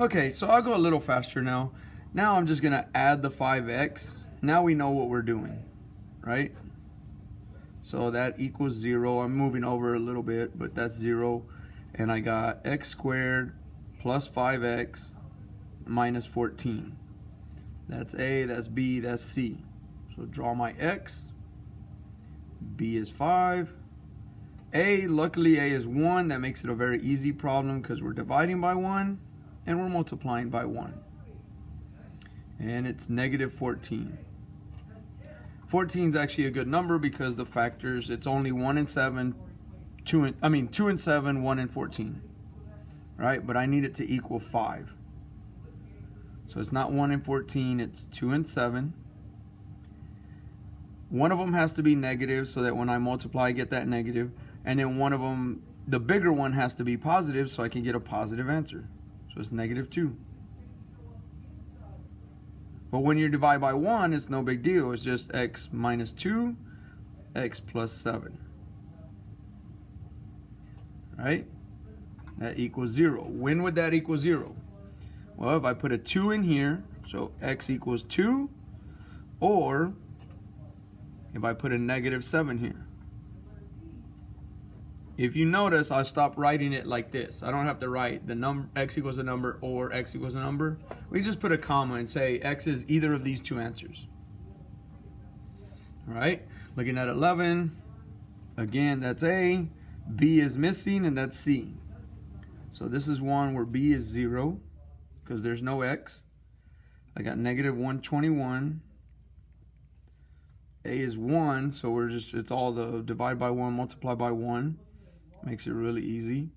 Okay, so I'll go a little faster now. Now I'm just gonna add the 5x. Now we know what we're doing, right? So that equals 0. I'm moving over a little bit, but that's 0. And I got x squared plus 5x minus 14. That's A, that's B, that's C. So draw my x. B is 5. A, luckily A is 1. That makes it a very easy problem because we're dividing by 1 and we're multiplying by 1. And it's negative 14. 14 is actually a good number because the factors, it's only 1 and 7, 2 and 7, 1 and 14. Right? But I need it to equal 5. So it's not 1 and 14, it's 2 and 7. One of them has to be negative so that when I multiply, I get that negative. And then one of them, the bigger one, has to be positive so I can get a positive answer. So it's negative 2. But when you divide by 1, it's no big deal. It's just x minus 2, x plus 7. Right? That equals 0. When would that equal 0? Well, if I put a 2 in here, so x equals 2, or if I put a negative 7 here. If you notice, I stopped writing it like this. I don't have to write the number x equals a number or x equals a number. We just put a comma and say x is either of these two answers. All right, looking at 11, again, that's A, B is missing, and that's C. So this is one where B is 0 because there's no x. I got negative 121. A is 1, so it's all the divide by 1, multiply by 1. Makes it really easy.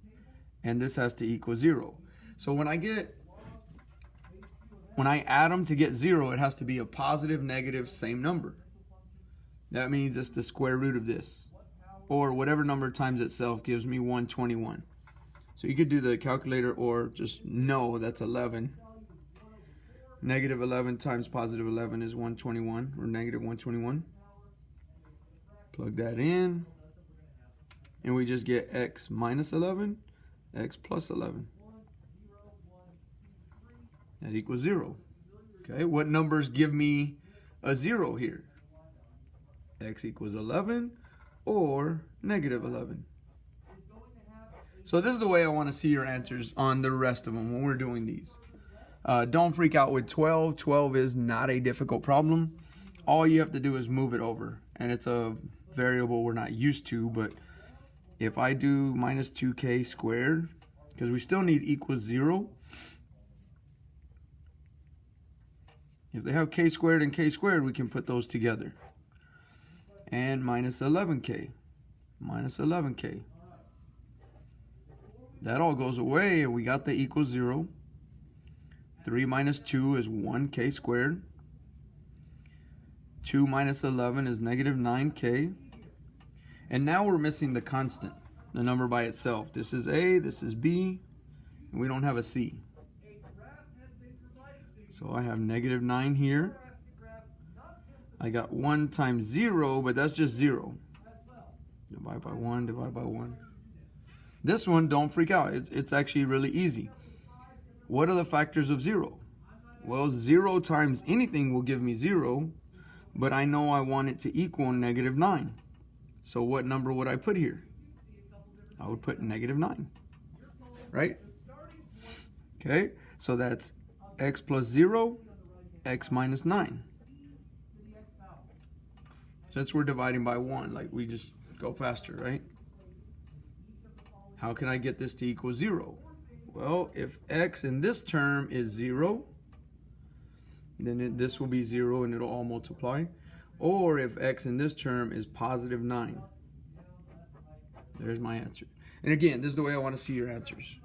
And this has to equal 0. So when I add them to get 0, it has to be a positive, negative, same number. That means it's the square root of this. Or whatever number times itself gives me 121. So you could do the calculator or just know that's 11. Negative 11 times positive 11 is 121, or negative 121. Plug that in. And we just get x minus 11, x plus 11. That equals 0. Okay, what numbers give me a 0 here? X equals 11 or negative 11. So this is the way I want to see your answers on the rest of them when we're doing these. Don't freak out with 12. 12 is not a difficult problem. All you have to do is move it over. And it's a variable we're not used to, but if I do minus 2k squared, because we still need equals 0. If they have k squared and k squared, we can put those together. And minus 11k, minus 11k. That all goes away, and we got the equals 0. 3 minus 2 is 1k squared. 2 minus 11 is negative 9k. And now we're missing the constant, the number by itself. This is A, this is B, and we don't have a C. So I have negative 9 here. I got 1 times 0, but that's just 0. Divide by 1, divide by 1. This one, don't freak out. It's actually really easy. What are the factors of 0? Well, 0 times anything will give me 0, but I know I want it to equal negative 9. So what number would I put here? I would put negative 9, right? Okay, so that's x plus 0, x minus 9. Since we're dividing by 1, like we just go faster, right? How can I get this to equal 0? Well, if x in this term is 0, then this will be 0 and it'll all multiply. Or if x in this term is positive 9. There's my answer. And again, this is the way I want to see your answers.